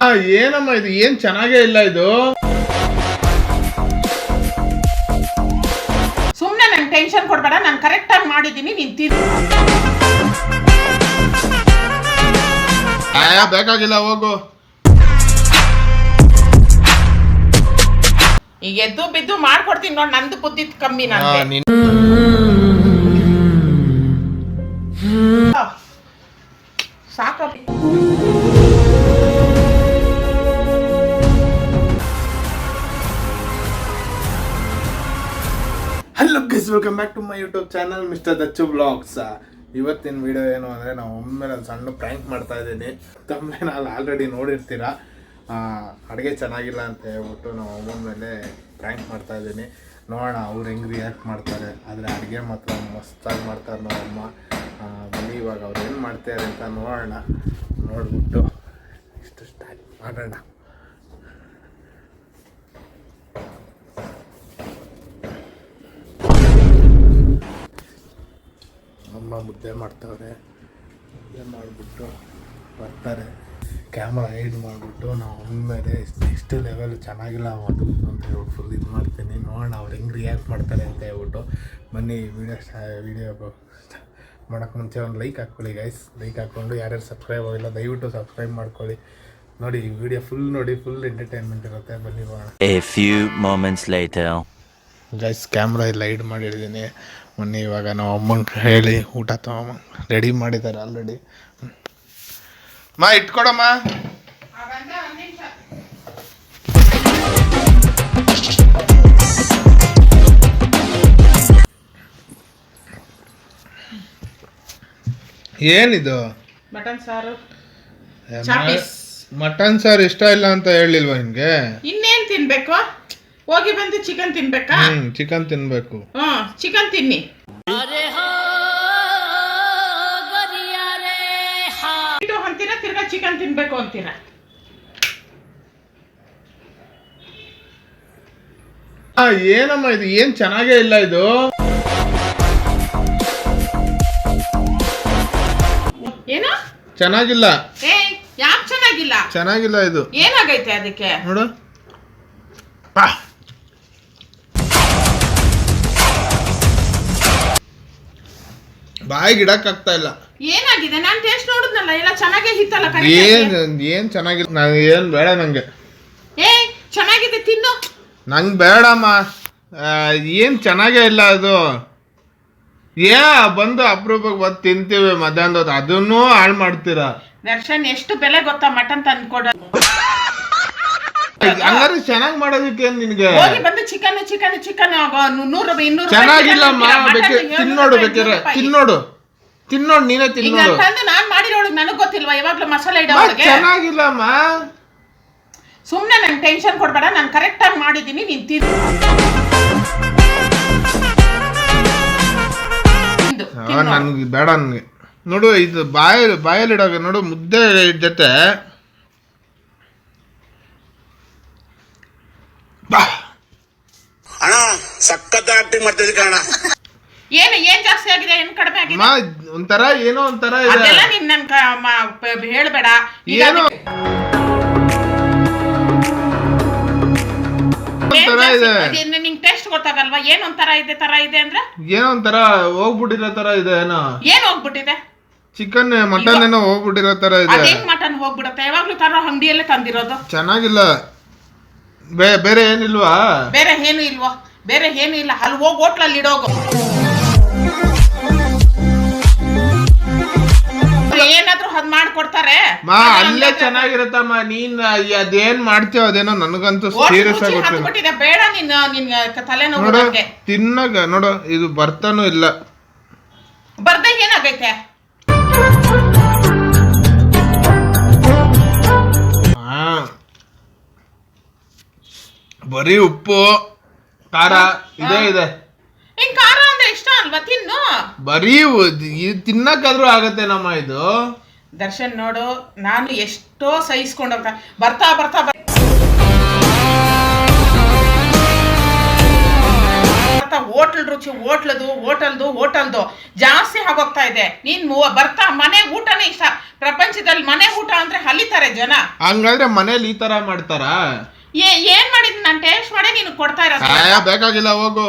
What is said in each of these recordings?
ಏನಮ್ಮ ಇದು ಏನ್ ಚೆನ್ನಾಗೇ ಇಲ್ಲ ಇದು. ಸುಮ್ನೆ ನಂಗೆ ಟೆನ್ಷನ್ ಕೊಡ್ಬೇಡ, ನಾನು ಕರೆಕ್ಟ್ ಆಗಿ ಮಾಡಿದೀನಿ. ನೀನ್ ಬೇಕಾಗಿಲ್ಲ ಹೋಗು. ಈಗ ಎದ್ದು ಬಿದ್ದು ಮಾಡ್ಕೊಡ್ತೀನಿ ನೋಡಿ, ನಂದು ಬುದ್ಧಿ ಕಮ್ಮಿ. ನಾನು ಸಾಕ. Hello guys, welcome back to my YouTube channel mister Dachchu blogs. ಇವತ್ತಿನ ವಿಡಿಯೋ ಏನು ಅಂದರೆ ನಾವು ಒಮ್ಮೆ ನಾನು ಸಣ್ಣ ಪ್ರ್ಯಾಂಕ್ ಮಾಡ್ತಾ ಇದ್ದೀನಿ. ತಮ್ಮನೆ ನಾನು ಆಲ್ರೆಡಿ ನೋಡಿರ್ತೀರ. ಅಡುಗೆ ಚೆನ್ನಾಗಿಲ್ಲ ಅಂತ ಹೇಳ್ಬಿಟ್ಟು ನಾವು ಅಮ್ಮನ ಮೇಲೆ ಪ್ರ್ಯಾಂಕ್ ಮಾಡ್ತಾ ಇದ್ದೀನಿ. ನೋಡೋಣ ಅವ್ರು ಹೆಂಗೆ ರಿಯಾಕ್ಟ್ ಮಾಡ್ತಾರೆ. ಆದರೆ ಅಡುಗೆ ಮಾತ್ರ ಮಸ್ತಾಗಿ ಮಾಡ್ತಾರೆ ನಮ್ಮಮ್ಮ. ಬನ್ನಿ ಇವಾಗ ಅವ್ರು ಏನು ಮಾಡ್ತಾರೆ ಅಂತ ನೋಡೋಣ. ನೋಡ್ಬಿಟ್ಟು ಇಷ್ಟು ಸ್ಟಾರ್ಟ್ ಮಾಡೋಣ. ಅಮ್ಮ ಮುದ್ದೆ ಮಾಡ್ತಾವ್ರೆ. ಮುದ್ದೆ ಮಾಡಿಬಿಟ್ಟು ಬರ್ತಾರೆ. ಕ್ಯಾಮ್ರಾ ಹೈಡ್ ಮಾಡಿಬಿಟ್ಟು ನಾವು ಒಮ್ಮೆಲೆ ನೆಕ್ಸ್ಟ್ ಲೆವೆಲ್ ಚೆನ್ನಾಗಿಲ್ಲ ಅದು ಅಂತ ಹೇಳ್ಬಿಟ್ಟು ಫುಲ್ ಇದು ಮಾಡ್ತೀನಿ. ನೋಡೋಣ ಅವ್ರು ಹೆಂಗೆ ರಿಯಾಕ್ಟ್ ಮಾಡ್ತಾರೆ ಅಂತ ಹೇಳ್ಬಿಟ್ಟು. ಬನ್ನಿ ವಿಡಿಯೋ ಮಾಡೋಕ್ಕೆ ಮುಂಚೆ ಒಂದು ಲೈಕ್ ಹಾಕ್ಕೊಳ್ಳಿ ಗೈಸ್. ಲೈಕ್ ಹಾಕ್ಕೊಂಡು ಯಾರ್ಯಾರು ಸಬ್ಸ್ಕ್ರೈಬ್ ಆಗಿಲ್ಲ ದಯವಿಟ್ಟು ಸಬ್ಸ್ಕ್ರೈಬ್ ಮಾಡ್ಕೊಳ್ಳಿ. ನೋಡಿ ಈ ವಿಡಿಯೋ ಫುಲ್ ನೋಡಿ, ಫುಲ್ ಎಂಟರ್ಟೈನ್ಮೆಂಟ್ ಇರುತ್ತೆ. ಬನ್ನಿ ಹೋಗೋಣ. ಗೈಸ್ ಕ್ಯಾಮ್ರಾ ಇಲ್ಲಿ ಹೈಡ್ ಮಾಡಿದ್ದೀನಿ. ಮೊನ್ನೆ ಇವಾಗ ನಾವು ಅಮ್ಮಂಗೆ ಹೇಳಿ ಊಟ ತಗೊಂಬ ರೆಡಿ ಮಾಡಿದ್ದಾರೆ ಆಲ್ರೆಡಿ. ಇಟ್ಕೊಡಮ್ಮ. ಏನಿದು? ಮಟನ್ ಸಾರು. ಮಟನ್ ಸಾರು ಇಷ್ಟ ಇಲ್ಲ ಅಂತ ಹೇಳಿಲ್ವಾ ನಿನ್ಗೆ? ಇನ್ನೇನ್ ತಿನ್ಬೇಕು? ಹೋಗಿ ಬಂದು ಚಿಕನ್ ತಿನ್ಬೇಕಾ? ಚಿಕನ್ ತಿನ್ಬೇಕು. ಚಿಕನ್ ತಿನ್ನಿ. ಅಂತೀರಾ ತಿರ್ಗಾ ಚಿಕನ್ ತಿನ್ಬೇಕು ಅಂತೀರಾ? ಏನಮ್ಮ ಇದು ಏನ್ ಚೆನ್ನಾಗೇ ಇಲ್ಲ ಇದು. ಏನು ಚೆನ್ನಾಗಿಲ್ಲ? ಯಾಕೆ ಚೆನ್ನಾಗಿಲ್ಲ? ಚೆನ್ನಾಗಿಲ್ಲ ಇದು. ಏನಾಗೈತೆ ಅದಕ್ಕೆ ನೋಡು. ಬಾಯಿಗೆ ಇಡಕ್ ಆಗ್ತಾ ಇಲ್ಲ. ಏನಾಗಿದೆ? ನಾನ್ ಟೇಸ್ಟ್ ನೋಡಿದ್ನಲ್ಲ, ಎಲ್ಲ ಚೆನ್ನಾಗೇ ಇತ್ತಲ್ಲ. ಏನ್ ಚೆನ್ನಾಗಿಲ್ಲ. ನಾನು ಏನ್ ಬೇಡ ನಂಗೆ. ಚೆನ್ನಾಗಿದೆ ತಿನ್ನು. ನಂಗೆ ಬೇಡಮ್ಮ. ಏನ್ ಚೆನ್ನಾಗೇ ಇಲ್ಲ ಅದು. ಬಂದು ಅಪ್ರೂಪಕ್ಕೆ ಬಂದು ತಿಂತೀವಿ ಮಧ್ಯಾಹ್ನದ, ಅದನ್ನೂ ಹಾಳು ಮಾಡ್ತೀರಾ. ದರ್ಶನ್ ಎಷ್ಟು ಬೆಲೆ ಗೊತ್ತಾ ಮಟನ್ ತಂದ್ಕೊಡ. ಹಂಗಾರೆ ಚೆನ್ನಾಗಿ ಮಾಡೋದಕ್ಕೆ ನಿನ್ಗೆ? ಹೋಗಿ ಬಂದು ಚಿಕನ್ 100 ರೂಪಾಯಿ 200 ಚೆನ್ನಾಗಿಲ್ಲಮ್ಮ. ತಿನ್ನೋಡು ಬೇಕಾರೆ ತಿನ್ನೋಡು ನೀನೇ ತಿನ್ನೋಡು. ನಾನ್ ಮಾಡಿರೋಳಿಗೆ ನನಗ್ ಗೊತ್ತಿಲ್ವಾ ಯಾವಾಗ್ಲೂ ಮಸಾಲೆ ಇಡೋಳಿಗೆ? ಚೆನ್ನಾಗಿಲ್ಲಮ್ಮ. ಸುಮ್ನೆ ನಂಗೆ ಟೆನ್ಷನ್ ಕೊಡ್ಬೇಡ, ನಾನು ಕರೆಕ್ಟ್ ಆಗಿ ಮಾಡಿದೀನಿ. ನೀನ್ ನನ್ಗೆ ಬೇಡ. ನನ್ಗೆ ನೋಡು ಇದು ಬಾಯಲ್ಲಿ ಇಡೋಕೆ ನೋಡು ಮುದ್ದೆ ಜೊತೆ. ಅಣ್ಣ ಸಖತ್ ಆಕ್ಟಿಂಗ್ ಮಾಡ್ತಿದ್ದೆ ಕಣ. ಏನ್ ಜಾಸ್ತಿ ಆಗಿದೆ? ಏನ್ ಕಡಿಮೆ ಆಗಿದೆ? ಒಂಥರ ಏನೋ ಒಂಥರ ಅದೆಲ್ಲ ನೀನ್ ನನ್ ಹೇಳ್ಬೇಡ. ಏನೋ ನಿಂಗ್ ಟೇಸ್ಟ್ ಗೊತ್ತಾಗಲ್ವಾ? ಏನ್ ಒಂಥರ ಇದೆ ಅಂದ್ರೆ? ಏನೋ ಒಂಥರ ಹೋಗ್ಬಿಟ್ಟಿರೋ ತರ ಇದೆ. ಏನ್ ಹೋಗ್ಬಿಟ್ಟಿದೆ? ಚಿಕನ್ ಮಟನ್ ಏನೋ ಹೋಗ್ಬಿಟ್ಟಿರೋ ತರ ಇದೆ. ಅದೇನ್ ಮಟನ್ ಹೋಗ್ಬಿಡುತ್ತೆ? ಯಾವಾಗ್ಲೂ ತರೋ ಅಂಗಡಿಯಲ್ಲೇ ತಂದಿರೋದು. ಚೆನ್ನಾಗಿಲ್ಲ. ಬೇರೆ ಏನಿಲ್ವಾ? ಬೇರೆ ಏನು ಇಲ್ವಾ? ಬೇರೆ ಏನು ಇಲ್ಲ. ಅಲ್ಲಿ ಹೋಗಿ ಹೋಟ್ಲಲ್ಲಿ ಇಡೋಗು. ಏನಾದ್ರೂ ಅದ್ ಮಾಡ್ಕೊಡ್ತಾರೆ. ಅಲ್ಲೇ ಚೆನ್ನಾಗಿರತ್ತಮ್ಮ. ನೀನ್ ಅದೇನ್ ಮಾಡ್ತೀವ ಅದೇನೋ ನನಗಂತೂ ಸೀರಿಯಸ್ ಆಗಿ ಗೊತ್ತಿಲ್ಲ. ಬೇಡ ನಿನ್ ತಲೆನೋವು. ತಿನ್ನಾಗ ನೋಡು ಇದು ಬರ್ತಾನು ಇಲ್ಲ. ಬರ್ದ ಏನಾಗೈತೆ? ಬರೀ ಉಪ್ಪು ಖಾರ ಇದೇ ಇದೆ. ಖಾರ ಅಂದ್ರೆ ಇಷ್ಟ ಅಲ್ವಾ? ತಿನ್ನು. ಬರೀ ತಿನ್ನಕ್ಕಾದ್ರೂ ಆಗತ್ತೆ ನಮ್ಮ ಇದು. ದರ್ಶನ್ ನೋಡು, ನಾನು ಎಷ್ಟೋ ಸಹಿಸ್ಕೊಂಡೋಗ್ತಾ ಬರ್ತಾ ಹೋಟ್ಲ ಹೋಟ್ಲ್ ರುಚಿ ಹೋಟೆಲ್ದು ಜಾಸ್ತಿ ಆಗೋಗ್ತಾ ಇದೆ. ನೀನ್ ಬರ್ತಾ ಮನೆ ಊಟನೇ ಇಷ್ಟ. ಪ್ರಪಂಚದಲ್ಲಿ ಮನೆ ಊಟ ಅಂದ್ರೆ ಹಲಿತಾರೆ ಜನ. ಹಂಗಾದ್ರೆ ಮನೇಲಿ ಈ ತರ ಮಾಡ್ತಾರಾ? ಏನ್ ಮಾಡಿದ್ ನಾನು ಟೇಸ್ಟ್ ಮಾಡಿ ನೀನು ಕೊಡ್ತಾ ಇರೋದು. ಬೇಕಾಗಿಲ್ಲ, ಹೋಗು.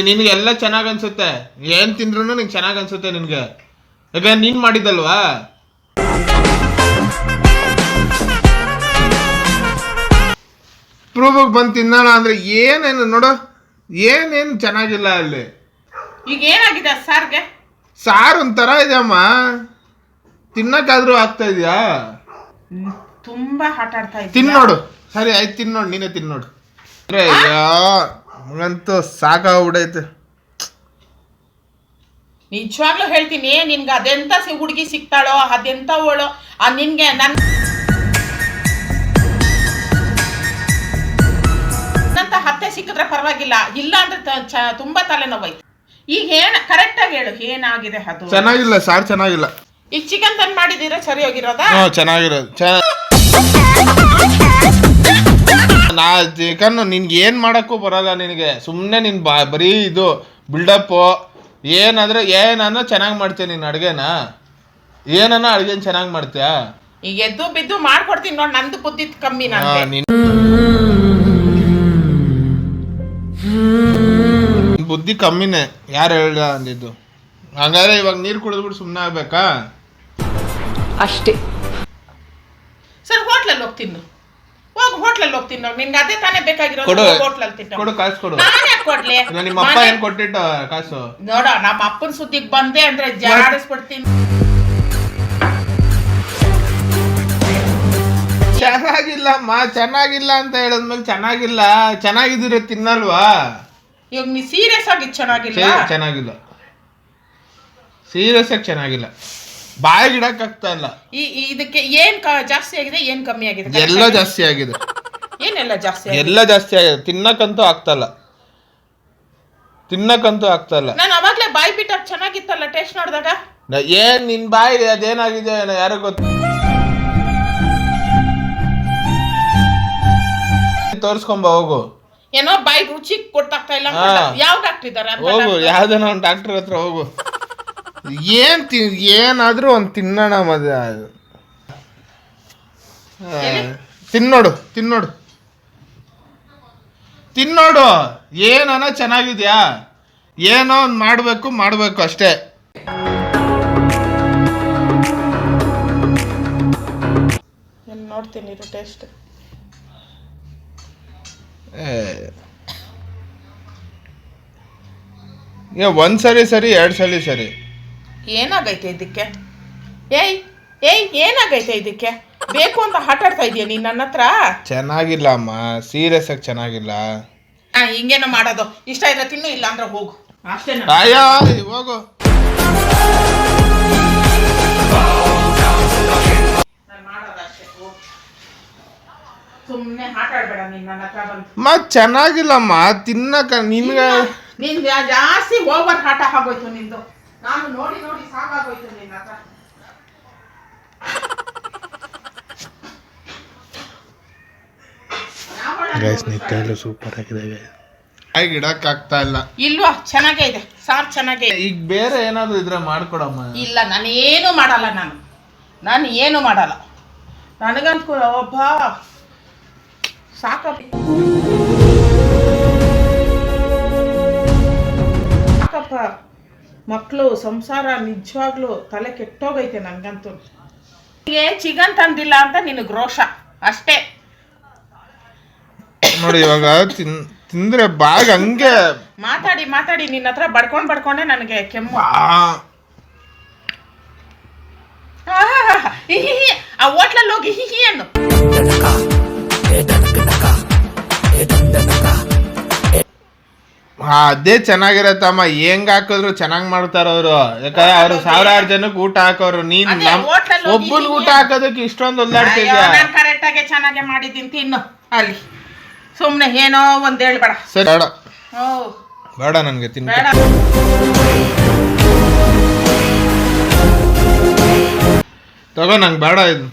ನಿನ್ಗೆ ಎಲ್ಲ ಚೆನ್ನಾಗ್ ಅನ್ಸುತ್ತೆ, ಏನ್ ತಿಂದ್ರು ನಿಂಗೆ ಚೆನ್ನಾಗ್ ಅನ್ಸುತ್ತೆ ನಿನ್ಗೆ. ಈಗ ನೀನ್ ಮಾಡಿದಲ್ವಾ? ಪ್ರೂಫ್ ಬಂದು ತಿನ್ನೋಣ ಅಂದ್ರೆ ಏನೇನು ನೋಡು, ಏನೇನು ಚೆನ್ನಾಗಿಲ್ಲ ಅಲ್ಲಿ. ಈಗ ಏನಾಗಿದೆ ಸಾರ್ಗೆ? ಸಾರು ಒಂಥರ ಇದೆ ಅಮ್ಮ, ತಿನ್ನಕ್ಕಾದ್ರೂ ಆಗ್ತಾ ಇದೆಯಾ? ತುಂಬಾ ಆಟ ಆಡ್ತಾ ಇದ್ದೀನಿ. ತಿನ್ನೋಡು. ಸರಿ ಆಯ್ತು, ತಿನ್ನೋಡು, ನೀನೇ ತಿನ್ನೋಡು. ನಂಗಂತೂ ಸಾಕಾಗ್ಬಿಡೈತೆ. ನಿಜವಾಗ್ಲೂ ಹೇಳ್ತೀನಿ, ನಿನ್ಗೆ ಅದೆಂತ ಹುಡುಗಿ ಸಿಗ್ತಾಳೋ, ಅದೆಂತ ಅವಳು ನಿನ್ಗೆ ನನ್ನಂತ ಹತ್ತೆ ಸಿಕ್ಕಿದ್ರೆ ಪರವಾಗಿಲ್ಲ, ಇಲ್ಲ ಅಂದ್ರೆ ತುಂಬಾ ತಲೆನೋವೈತೆ. ಈಗ ಕರೆಕ್ಟ್ ಆಗಿ ಹೇಳು, ಏನಾಗಿದೆ? ಅದು ಚೆನ್ನಾಗಿಲ್ಲ, ಸಾರು ಚೆನ್ನಾಗಿಲ್ಲ. ಈಗ ಚಿಕನ್ ತಂದು ಮಾಡಿದಿರ ಸರಿ ಹೋಗಿರೋದಾ? ಚೆನ್ನಾಗಿರೋದು. ನಾ ಚಿಕನ್ ನಿನ್ಗೆ ಏನ್ ಮಾಡಕ್ಕೂ ಬರಲ್ಲ ನಿನಗೆ. ಸುಮ್ಮನೆ ನಿನ್ ಬರೀ ಇದು ಬಿಲ್ಡಪ್ಪು. ಏನನ್ನ ಚೆನ್ನಾಗಿ ಮಾಡ್ತೀಯ ನೀನು ಅಡುಗೆನ? ಏನನ್ನ ಅಡುಗೆನ ಚೆನ್ನಾಗಿ ಮಾಡ್ತೀಯಾ? ಈಗ ಎದ್ದು ಬಿದ್ದು ಮಾಡ್ಕೊಡ್ತೀನಿ ನೋಡಿ, ನಂದು ಬುದ್ಧಿ ಕಮ್ಮಿ. ಬುದ್ಧಿ ಕಮ್ಮಿನೇ, ಯಾರು ಹೇಳ್ದ ಅಂದಿದ್ದು? ಹಂಗಾದ್ರೆ ಇವಾಗ ನೀರು ಕುಡಿದ್ಬಿಟ್ಟು ಸುಮ್ಮನೆ ಆಗ್ಬೇಕಾ? ಅಷ್ಟೇ. ಸರ್ ಹೋಟ್ಲಲ್ಲಿ ಹೋಗ್ತೀನಿ, ಹೋಟ್ಲಲ್ಲಿ ಹೋಗ್ತೀನಿ. ನಿನ್ಗೆ ಅದೇ ತಾನೇ ಬೇಕಾಗಿರೋದು. ಹೋಟ್ಲಲ್ಲಿ ತಿಂತ ಕೊಡು, ಕಾಸು ಕೊಡು. ನಾನು ಯಾಕೆ ಕೊಡ್ಲಿ? ನಿಮ್ಮ ಅಪ್ಪ ಏನ್ ಕೊಟ್ಟಿಟ್ಟ ಕಾಸು? ನೋಡ, ನಮ್ಮ ಅಪ್ಪನ ಸುದ್ದಿಗೆ ಬಂದೆ ಅಂದ್ರೆ ಜಾಡಿಸ್ಬಿಡ್ತೀನಿ. ಚೆನ್ನಾಗಿಲ್ಲಮ್ಮ, ಚೆನ್ನಾಗಿಲ್ಲ ಅಂತ ಹೇಳಿದ್ಮೇಲೆ ಚೆನ್ನಾಗಿಲ್ಲ. ಚೆನ್ನಾಗಿದ್ದೀರ ತಿನ್ನಲ್ವಾ? ಇವಾಗ ನೀ ಸೀರಿಯಸ್ ಆಗಿ ಚೆನ್ನಾಗಿಲ್ಲ. ಸೀರಿಯಸ್ ಆಗಿ ಚೆನ್ನಾಗಿಲ್ಲ, ಬಾಯಿಗೆ ಇಡಕ್ಕಾಗ್ತಾ ಇಲ್ಲ. ಇದಕ್ಕೆ ಏನ್ ಜಾಸ್ತಿ ಆಗಿದೆ, ಏನ್ ಕಮ್ಮಿ ಆಗಿದೆ? ಎಲ್ಲ ಜಾಸ್ತಿ ಆಗಿದೆ. ಏನೆಲ್ಲ ಜಾಸ್ತಿ? ಎಲ್ಲ ಜಾಸ್ತಿ ಆಗಿದೆ. ತಿನ್ನಕ್ಕಂತೂ ಆಗ್ತಲ್ಲ. ನಾನು ಅವಾಗ್ಲೇ ಬಾಯಿ ಬಿಟ್ಟ ಚೆನ್ನಾಗಿತ್ತಲ್ಲ ಟೇಸ್ಟ್ ನೋಡಿದಾಗ. ಏನ್ ನಿನ್ ಬಾಯಿ ಅದೇನಾಗಿದೆ ಯಾರೋ ಗೊತ್ತ. ತೋರ್ಸ್ಕೊಂಬ ಹೋಗು. ಏನೋ ಬಾಯಿ ರುಚಿ ಕೊಟ್ಟಾಗ್ತಾ ಇಲ್ಲ. ಯಾವ ಡಾಕ್ಟರ್ ಇದಾರೆ? ಹೋಗು, ಯಾವ್ದನ ಒಂದು ಡಾಕ್ಟರ್ ಹತ್ರ ಹೋಗು. ಏನಾದ್ರೂ ಒಂದು ತಿನ್ನೋಣ. ತಿನ್ನೋಡು ಏನನ ಚೆನ್ನಾಗಿದ್ಯಾ? ಏನೋ ಒಂದು ಮಾಡ್ಬೇಕು ಅಷ್ಟೇ. ನೋಡ್ತೀನಿ ಟೇಸ್ಟ್. ಒಂದ್ಸರಿ ಸರಿ, 2 ಸಲ ಸರಿ. ಏನಾಗೈತೆ ಇದಕ್ಕೆ? ಏನಾಗೈತೆ ಇದಕ್ಕೆ? ಬೇಕು ಅಂತ ಆಟಾಡ್ತಾ ಇದೀಯ ನೀನ್ ನನ್ನ ಹತ್ರ? ಚೆನ್ನಾಗಿಲ್ಲ ಅಮ್ಮ, ಸೀರಿಯಸ್ ಆಗಿ ಚೆನ್ನಾಗಿಲ್ಲ. ಹಿಂಗೇನೋ ಮಾಡೋದು. ಇಷ್ಟ ಇದ್ರೆ ತಿನ್ನು, ಇಲ್ಲ ಅಂದ್ರೆ ಹೋಗು ಅಷ್ಟೇ. ಹೋಗು. ಸುಮ್ಮನೆ ಆಟಾಡ್ಬೇಡ ನೀನ್ ನನ್ನ ಹತ್ರ ಬಂದು. ಚೆನ್ನಾಗಿಲ್ಲಮ್ಮ ತಿನ್ನಕ. ನಿನ್ಗೆ ಜಾಸ್ತಿ ಓವರ್ ಆಟ ಆಗೋಯ್ತು ನಿಂದು. ನಾನು ನೋಡಿ ಸಾಕಾಗೋಯ್ತು ನಿನ್ನ ಹತ್ರ. ಸೂಪರ್ ಆಗಿದೆ. ಗಿಡಕ್ಕಾಗ್ತಾ ಇಲ್ಲ. ಇಲ್ವಾ? ಚೆನ್ನಾಗೇ ಇದೆ ಸಾರ್, ಚೆನ್ನಾಗೇ. ಈಗ ಬೇರೆ ಏನಾದ್ರು ಇದ್ರೆ ಮಾಡ್ಕೊಡಮ್ಮ. ಇಲ್ಲ, ನಾನು ಏನು ಮಾಡಲ್ಲ. ನನಗಂತ ಒಬ್ಬ ಸಾಕಪ್ಪ. ಮಕ್ಕಳು ಸಂಸಾರ ನಿಜವಾಗ್ಲೂ ತಲೆ ಕೆಟ್ಟೋಗೈತೆ ನನ್ಗಂತೂ. ಚಿಕನ್ ತಂದಿಲ್ಲ ಅಂತ ನಿನಗೆ ರೋಷ ಅಷ್ಟೇ. ನೋಡಿ ಇವಾಗ ತಿಂದ್ರೆ ಬಾಗ್ ಹಂಗೆ ಮಾತಾಡಿ ನಿನ್ನ ಹತ್ರ ಬಡ್ಕೊಂಡೆ ನನಗೆ ಕೆಮ್ಮು. ಆ ಹೋಟ್ಲಲ್ಲಿ ಹೋಗಿ ಹಿಹಿ ಅನ್ನು. ಅದೇ ಚೆನ್ನಾಗಿರತ್ತಮ್ಮ. ಹೆಂಗ್ ಹಾಕಿದ್ರು ಚೆನ್ನಾಗ್ ಮಾಡ್ತಾರ ಅವ್ರು. ಯಾಕಂದ್ರೆ ಅವ್ರು 1000 ಜನಕ್ಕೆ ಊಟ ಹಾಕೋರು. ನೀನ್ ಒಬ್ಬನ್ ಊಟ ಹಾಕೋದಕ್ಕೆ ಇಷ್ಟೊಂದು ಒದ್ದಾಡ್ತಿದ್ಯಾ? ನಾನು ಕರೆಕ್ಟ್ ಆಗಿ ಚೆನ್ನಾಗೆ ಮಾಡಿದ್ದೀನಿ, ತಿನ್ನು ಅಲ್ಲಿ. ಸುಮ್ನೆ ಏನೋ ಒಂದ್ ಹೇಳ್ಬೇಡ. ಸರಿ ಬೇಡ ನನ್ಗೆ ತಿನ್ನ. ತಗೋ, ನಂಗೆ ಬೇಡ ಇದು.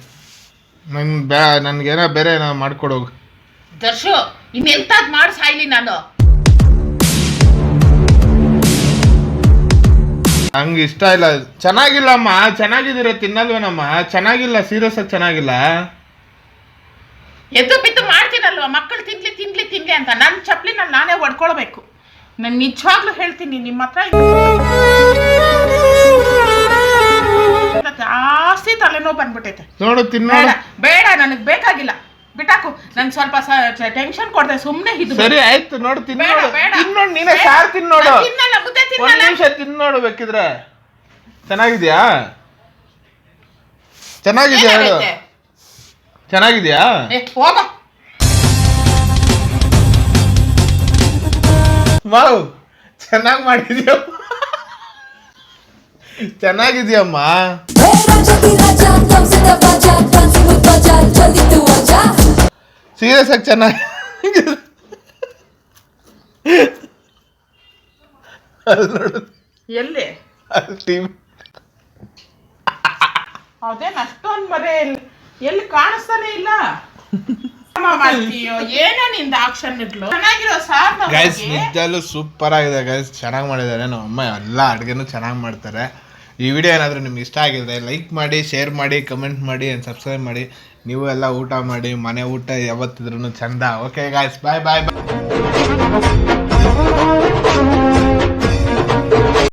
ನನ್ಗೇನೋ ಬೇರೆ ಏನೋ ಮಾಡ್ಕೊಡೋಗು. ದರ್ಶು ಇನ್ನೆಂತಾದ್ ಮಾಡಿ ಸಾಯ್ಲಿ ನಾನು. ಹಂಗ ಇಷ್ಟ ಇಲ್ಲ, ಚೆನ್ನಾಗಿಲ್ಲಮ್ಮ. ಚೆನ್ನಾಗಿದ್ದೀರ ತಿನ್ನಲ್ವೇನಮ್ಮ? ಚೆನ್ನಾಗಿಲ್ಲ, ಸೀರಿಯಸ್ ಆಗಿ ಚೆನ್ನಾಗಿಲ್ಲ. ಎದ್ದು ಬಿದ್ದು ಮಾಡ್ತೀನಲ್ವ, ಮಕ್ಕಳು ತಿನ್ಲಿ ಅಂತ ನನ್ನ ಚಪ್ಲಿನಲ್ಲಿ ನಾನೇ ಹೊಡ್ಕೊಳ್ಬೇಕು. ನಾನು ನಿಜವಾಗ್ಲೂ ಹೇಳ್ತೀನಿ, ನಿಮ್ಮ ಹತ್ರ ಜಾಸ್ತಿ ತಲೆನೋವು ಬಂದ್ಬಿಟ್ಟೈತೆ. ನೋಡು ತಿನ್ನೋಣ. ಬೇಡ ನನಗೆ ಬೇಕಾಗಿಲ್ಲ, ಬಿಟ್ಟಾಕು. ನನ್ ಸ್ವಲ್ಪ ಟೆನ್ಷನ್ ಕೊಡ್ದೆ ಸುಮ್ನೆ. ಇದು ಸರಿ ಆಯ್ತು, ನೋಡು ತಿನ್ನೋಡು. ನೀನೇ ಸಾರು ತಿನ್ನೋಡು. ತಿನ್ನಲ್ಲ, ಮುದ್ದೆ ಒಂದ್ ತಿನ್ನಲ್ಲ. ನಿಮಿಷ ತಿನ್ನೋಡು ಬೇಕಿದ್ರೆ. ಚೆನ್ನಾಗಿದ್ಯಾ? ಚೆನ್ನಾಗಿದ್ಯಾ ಹೇಳು. ಚೆನ್ನಾಗಿದ್ಯಾ? ಹೋಗ. ವಾವ್, ಚೆನ್ನಾಗಿ ಮಾಡಿದ್ಯಾ. ಚೆನ್ನಾಗಿದ್ಯಮ್ಮ. ಸೀರಿಯಸ್ ಆಗಿ ಚೆನ್ನಾಗಿ ಎಲ್ಲಿ ಅದೇನ್ ಅಷ್ಟೊಂದ್ ಬರೇ ಎಲ್ಲಿ ಕಾಣಿಸ್ತಾನೆ ಇಲ್ಲ. ಏನೋ ನಿಂದ ಆಕ್ಷನ್ ಇಡ್ಲು. ಚೆನ್ನಾಗಿರೋ ಸಾರ್ ಗೈಸ್, ನಿಜಲ್ಲೂ ಸೂಪರ್ ಆಗಿದೆ ಗೈಸ್. ಚೆನ್ನಾಗಿ ಮಾಡಿದ್ದಾರೆ. ನಮ್ಮ ಅಮ್ಮ ಎಲ್ಲ ಅಡುಗೆನೂ ಚೆನ್ನಾಗಿ ಮಾಡ್ತಾರೆ. ಈ ವಿಡಿಯೋ ಏನಾದರೂ ನಿಮ್ಗೆ ಇಷ್ಟ ಆಗಿದ್ರೆ ಲೈಕ್ ಮಾಡಿ, ಶೇರ್ ಮಾಡಿ, ಕಮೆಂಟ್ ಮಾಡಿ ಆ್ಯಂಡ್ ಸಬ್ಸ್ಕ್ರೈಬ್ ಮಾಡಿ. ನೀವು ಎಲ್ಲ ಊಟ ಮಾಡಿ. ಮನೆ ಊಟ ಯಾವತ್ತಿದ್ರೂ ಚಂದ. ಓಕೆ ಗೈಸ್, ಬಾಯ್ ಬಾಯ್ ಬಾಯ್.